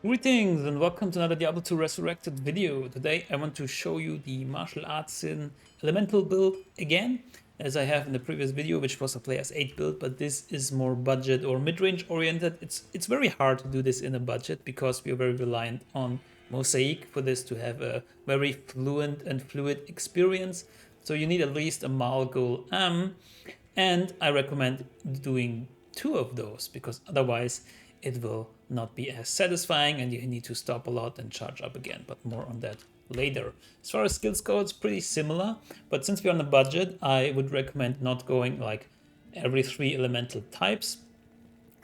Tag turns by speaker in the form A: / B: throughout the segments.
A: Greetings and welcome to another Diablo 2 Resurrected video. Today I want to show you the martial arts in elemental build again, as I have in the previous video, which was a player's 8 build, but this is more budget or mid-range oriented. It's very hard to do this in a budget because we are very reliant on Mosaic for this to have a very fluent and fluid experience. So you need at least a Malgul Am, and I recommend doing 2 of those because otherwise it will not be as satisfying and you need to stop a lot and charge up again, but more on that later. As far as skills go, it's pretty similar, but since we're on a budget, I would recommend not going like every 3 elemental types.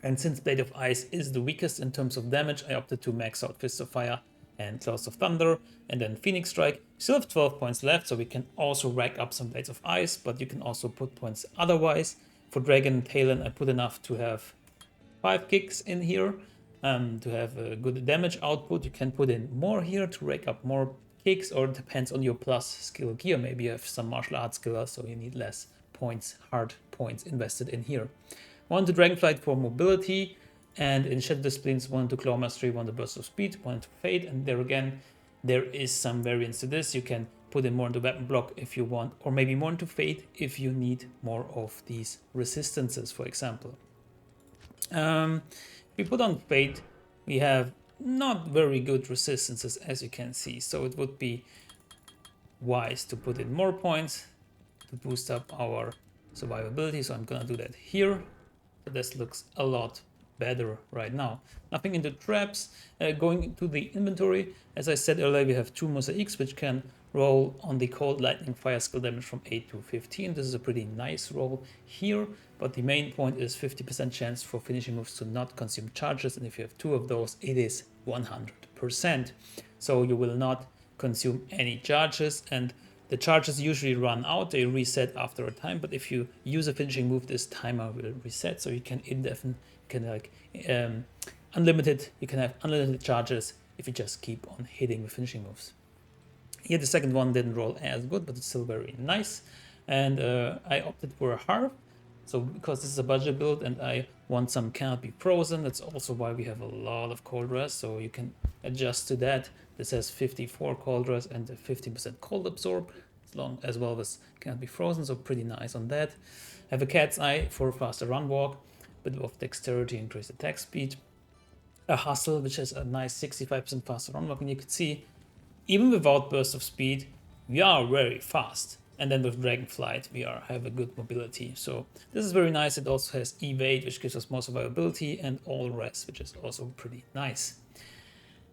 A: And since Blade of Ice is the weakest in terms of damage, I opted to max out Fist of Fire and Claws of Thunder, and then Phoenix Strike. We still have 12 points left, so we can also rack up some Blades of Ice, but you can also put points otherwise. For Dragon and Talon, I put enough to have 5 kicks in here to have a good damage output. You can put in more here to rack up more kicks, or it depends on your plus skill gear. Maybe you have some martial arts skill, so you need less points, hard points invested in here. 1 to Dragonflight for mobility, and in Shadow Disciplines 1 to Claw Mastery, 1 to Burst of Speed, 1 to Fade, and there again, there is some variance to this. You can put in more into Weapon Block if you want, or maybe more into Fade if you need more of these resistances, for example. If we put on Fade, we have not very good resistances, as you can see, so it would be wise to put in more points to boost up our survivability, so I'm gonna do that here. So this looks a lot better right now. Nothing in the traps. Going to the inventory, as I said earlier, we have 2 mosaics which can roll on the cold lightning fire skill damage from 8 to 15. This is a pretty nice roll here, but the main point is 50% chance for finishing moves to not consume charges, and if you have 2 of those, it is 100%. So you will not consume any charges, and the charges usually run out, they reset after a time, but if you use a finishing move, this timer will reset, so you can unlimited, you can have unlimited charges if you just keep on hitting with finishing moves. Here the second one didn't roll as good, but it's still very nice, and I opted for a Harp, so because this is a budget build and I want some Cannot Be Frozen, that's also why we have a lot of Cold Rest, so you can adjust to that. This has 54 Cold Rest and 15% Cold Absorb, as well as Cannot Be Frozen, so pretty nice on that. I have a Cat's Eye for faster run walk, bit of dexterity, increased attack speed. A Hustle, which has a nice 65% faster run walk, and you can see, even without burst of speed, we are very fast. And then with Dragonflight, we have a good mobility. So this is very nice. It also has Evade, which gives us more survivability, and All Rest, which is also pretty nice.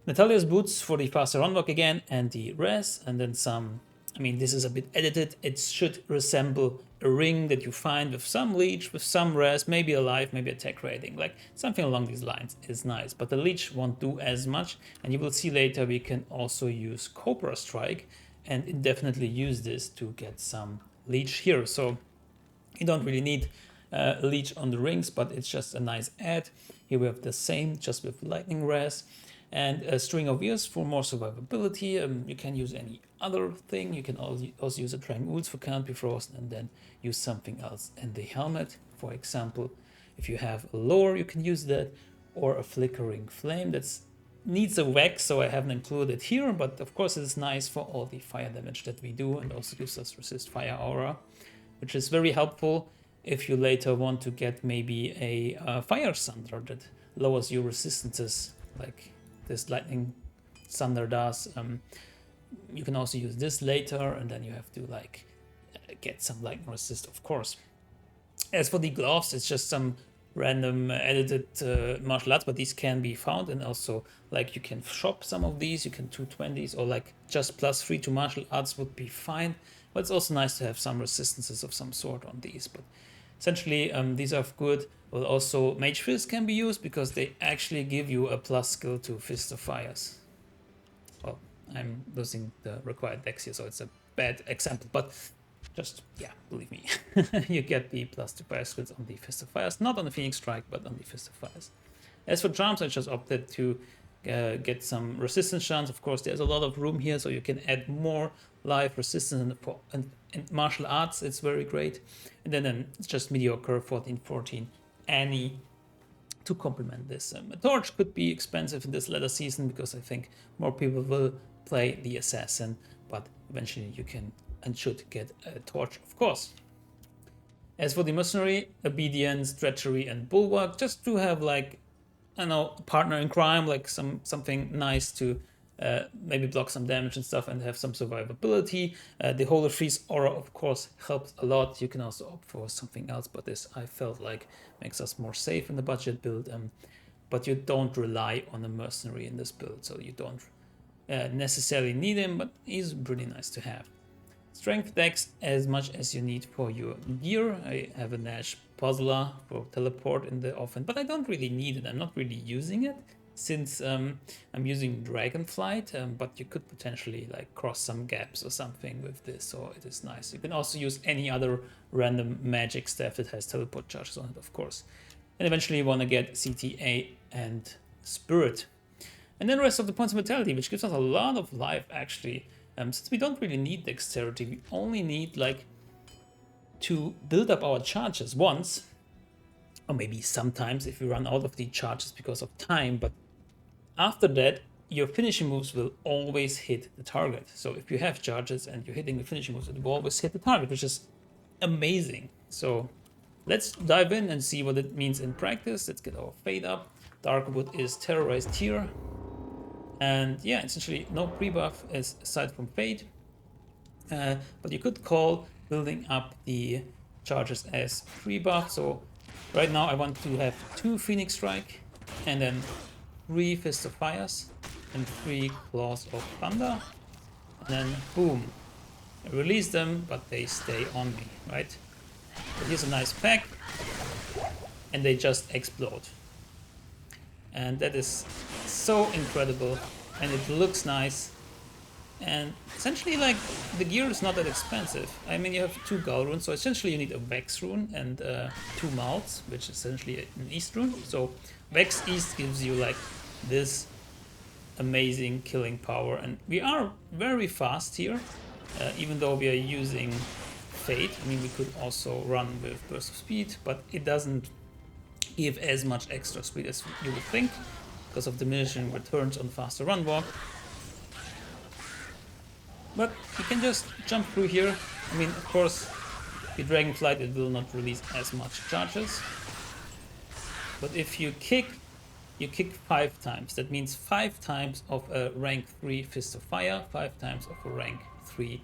A: Natalia's Boots for the faster run walk again, and the rest, and then some. I mean, this is a bit edited. It should resemble a ring that you find with some leech, with some rest, maybe a life, maybe attack rating, like something along these lines is nice. But the leech won't do as much, and you will see later we can also use Cobra Strike and indefinitely use this to get some leech here. So you don't really need a leech on the rings, but it's just a nice add. Here we have the same, just with lightning rest. And a String of Ears for more survivability. You can use any other thing. You can also use a Dragon Ooze for Cannot Be Frozen, and then use something else in the helmet. For example, if you have a lore, you can use that, or a Flickering Flame that needs a wax, so I haven't included it here, but of course it is nice for all the fire damage that we do, and also gives us Resist Fire Aura, which is very helpful if you later want to get maybe a Fire Thunder that lowers your resistances, like this Lightning Thunder does. You can also use this later, and then you have to get some lightning resist, of course. As for the gloves, it's just some random edited martial arts, but these can be found, and also you can shop some of these. You can 220s, or just +3 to martial arts would be fine, but it's also nice to have some resistances of some sort on these. But essentially, these are good. Well, also Mage Fist can be used because they actually give you a plus skill to Fist of Fires. Well, I'm losing the required dex here, so it's a bad example, but just, yeah, believe me. You get the plus 2 fire skills on the Fist of Fires, not on the Phoenix Strike, but on the Fist of Fires. As for charms, I just opted to get some resistance charms. Of course, there's a lot of room here, so you can add more life resistance and martial arts. It's very great. And then it's just mediocre 14-14. Any to complement this. A torch could be expensive in this later season because I think more people will play the assassin, but eventually you can and should get a torch, of course. As for the mercenary, obedience, treachery, and bulwark, just to have like, I don't know, a partner in crime, like something nice to maybe block some damage and stuff and have some survivability. The Holy Freeze aura, of course, helps a lot. You can also opt for something else, but this I felt like makes us more safe in the budget build. But you don't rely on a mercenary in this build, so you don't necessarily need him, but he's pretty nice to have. Strength Dex as much as you need for your gear. I have a Nash Puzzler for teleport in the offense, but I don't really need it. I'm not really using it since I'm using Dragonflight, but you could potentially like cross some gaps or something with this, so it is nice. You can also use any other random magic staff that has teleport charges on it, of course. And eventually you want to get CTA and Spirit. And then the rest of the points of vitality, which gives us a lot of life actually. Since we don't really need dexterity, we only need like to build up our charges once, or maybe sometimes if we run out of the charges because of time, but after that your finishing moves will always hit the target. So if you have charges and you're hitting the finishing moves, it will always hit the target, which is amazing. So let's dive in and see what it means in practice. Let's get our Fade up. Darkwood is terrorized here. And yeah, essentially no pre-buff aside from Fade, but you could call building up the charges as pre-buff. So right now I want to have 2 Phoenix Strike and then 3 Fist of Fires and 3 Claws of Thunder, and then boom, I release them, but they stay on me, right? So here's a nice pack, and they just explode. And that is so incredible, and it looks nice. And essentially, like, the gear is not that expensive. I mean, you have 2 Gull runes, so essentially you need a Vex rune and 2 Mouths, which is essentially an East rune. So Vex East gives you like this amazing killing power, and we are very fast here, even though we are using Fate. I mean, we could also run with Burst of Speed, but it doesn't give as much extra speed as you would think because of diminishing returns on faster run walk. But you can just jump through here. I mean, of course, with Dragonflight it will not release as much charges, but if you kick 5 times. That means 5 times of a rank 3 Fist of Fire, 5 times of a rank 3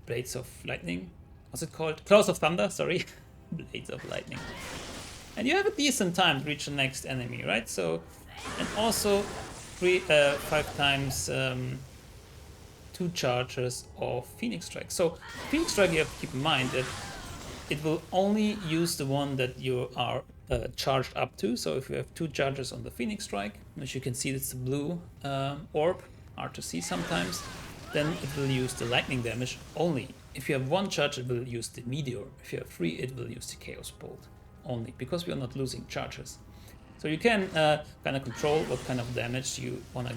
A: Blades of Lightning. What's it called? Claws of Thunder, sorry. Blades of Lightning. And you have a decent time to reach the next enemy, right? So, and also 5 times 2 charges of Phoenix Strike. So Phoenix Strike, you have to keep in mind that it will only use the one that you are charged up to. So if you have 2 charges on the Phoenix Strike, as you can see, it's the blue orb, hard to see sometimes, then it will use the lightning damage only. If you have 1 charge, it will use the meteor. If you have 3, it will use the Chaos Bolt only, because we are not losing charges. So you can kind of control what kind of damage you wanna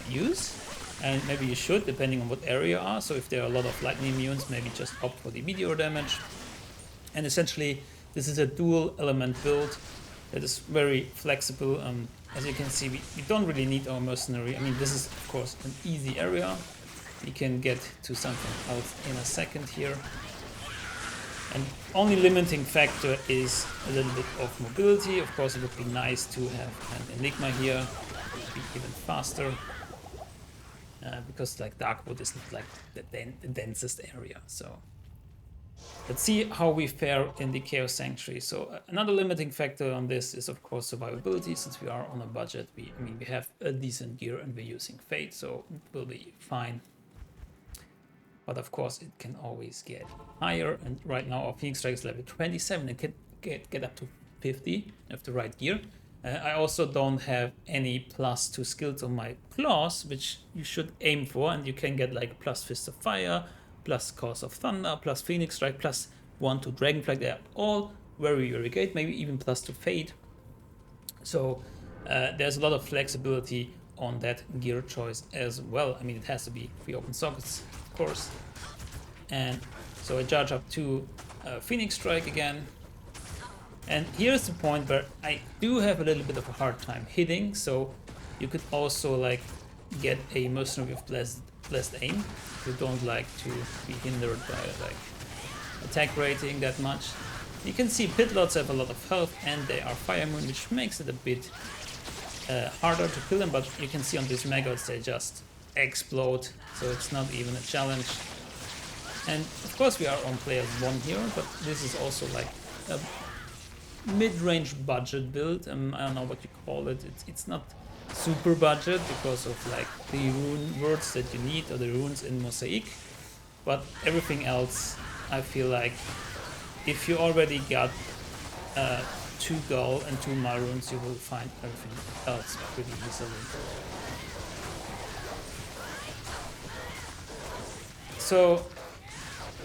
A: use, and maybe you should, depending on what area you are. So if there are a lot of lightning immunes, maybe just opt for the meteor damage. And essentially, this is a dual element build that is very flexible. As you can see, we don't really need our mercenary. I mean, this is of course an easy area. We can get to something else in a second here. And only limiting factor is a little bit of mobility. Of course, it would be nice to have an Enigma here, it would be even faster. Because like Darkwood is not like the densest area. So let's see how we fare in the Chaos Sanctuary. So another limiting factor on this is of course survivability. Since we are on a budget, we have a decent gear and we're using Fate, so it will be fine. But of course it can always get higher, and right now our Phoenix Strike is level 27 and can get up to 50 with the right gear. I also don't have any +2 skills on my claws, which you should aim for, and you can get like plus Fist of Fire, plus Claws of Thunder, plus Phoenix Strike, +1 to Dragonflight. They are all very, very great, maybe even +2 Fade. So there's a lot of flexibility on that gear choice as well. I mean, it has to be 3 open sockets, of course. And so I charge up to Phoenix Strike again. And here's the point where I do have a little bit of a hard time hitting, so you could also like get a mercenary with blessed aim if you don't like to be hindered by like attack rating that much. You can see pit lords have a lot of health and they are fire immune, which makes it a bit harder to kill them, but you can see on these maggots they just explode, so it's not even a challenge. And of course we are on player 1 here, but this is also like a mid-range budget build. I don't know what you call it. It's not super budget because of like the rune words that you need or the runes in Mosaic, but everything else I feel like if you already got 2 Gull and 2 Maroons, you will find everything else pretty easily. So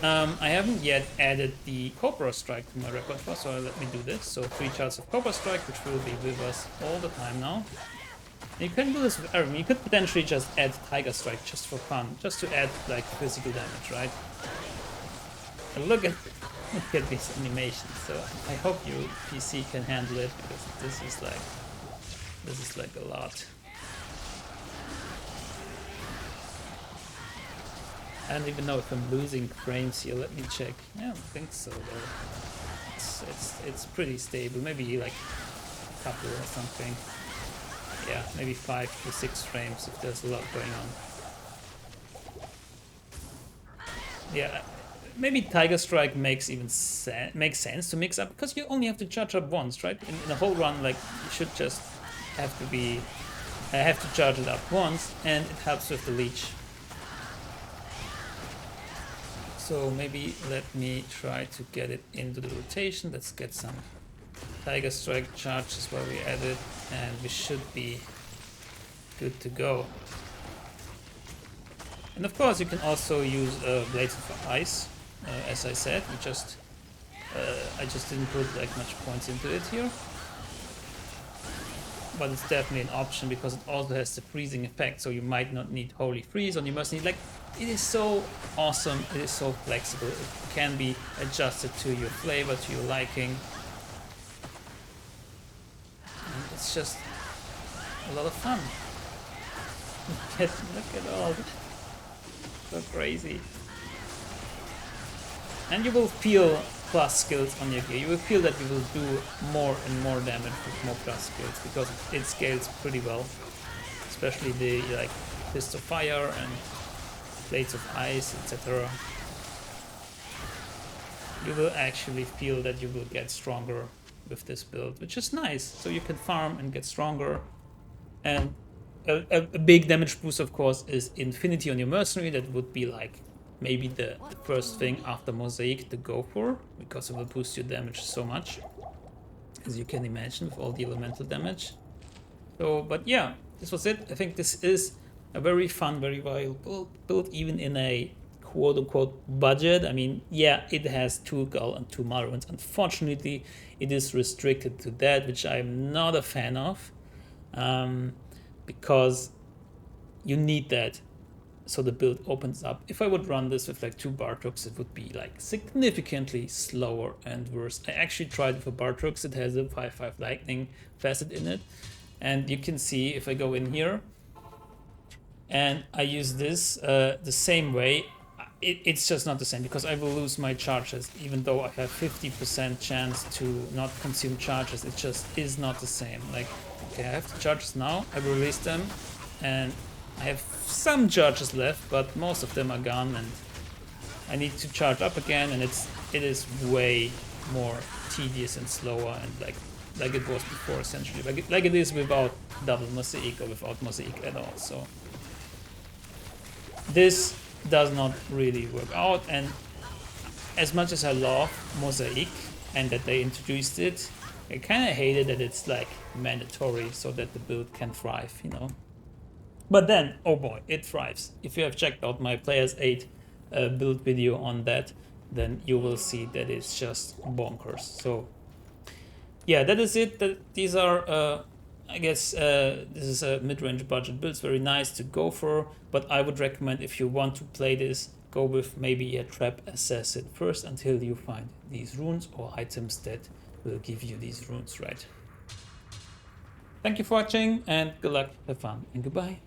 A: I haven't yet added the Cobra Strike to my repertoire, so let me do this. So 3 charts of Cobra Strike, which will be with us all the time now. You can do this with everything. You could potentially just add Tiger Strike just for fun, just to add like physical damage, right? And look at these animations. So I hope your PC can handle it, because this is like a lot. I don't even know if I'm losing frames here. Let me check. I don't think so though. It's pretty stable. Maybe like a couple or something. Yeah, maybe 5 to 6 frames if there's a lot going on. Yeah, maybe Tiger Strike makes sense to mix up, because you only have to charge up once, right? In a whole run, like you should just have to charge it up once, and it helps with the leech. So maybe let me try to get it into the rotation. Let's get some Tiger Strike charges while we add it, and we should be good to go. And of course you can also use Blades of Ice, as I said. I just didn't put like much points into it here, but it's definitely an option because it also has the freezing effect, so you might not need Holy Freeze on your mercenary. Like, it is so awesome, it is so flexible, it can be adjusted to your flavor, to your liking. And it's just a lot of fun. Look at all this. So crazy. And you will feel plus skills on your gear. You will feel that you will do more and more damage with more plus skills, because it scales pretty well. Especially the like Fist of Fire and Blades of Ice, etc. You will actually feel that you will get stronger with this build, which is nice. So you can farm and get stronger. And a big damage boost, of course, is Infinity on your mercenary. That would be like maybe the first thing after Mosaic to go for, because it will boost your damage so much, as you can imagine, with all the elemental damage. So, but yeah, this was it. I think this is a very fun, very viable build, even in a quote-unquote budget. I mean, yeah, it has 2 Gull and 2 Maroons. Unfortunately, it is restricted to that, which I'm not a fan of, because you need that so the build opens up. If I would run this with like 2 Bartrux, it would be like significantly slower and worse. I actually tried with a Bartrux. It has a 5/5 lightning facet in it, and you can see if I go in here and I use this the same way, it's just not the same, because I will lose my charges. Even though I have 50% chance to not consume charges, it just is not the same. Like, okay, I have the charges now, I will release them, and I have some charges left, but most of them are gone, and I need to charge up again, and it is way more tedious and slower, and like it was before, essentially, like it is without double Mosaic or without Mosaic at all. So this does not really work out, and as much as I love Mosaic and that they introduced it, I kind of hate it that it's like mandatory so that the build can thrive, you know. But then, oh boy, it thrives. If you have checked out my Players 8 build video on that, then you will see that it's just bonkers. So yeah, that is it. These are, I guess, this is a mid-range budget build. It's very nice to go for, but I would recommend, if you want to play this, go with maybe a trap assassin first until you find these runes or items that will give you these runes, right? Thank you for watching, and good luck, have fun, and goodbye.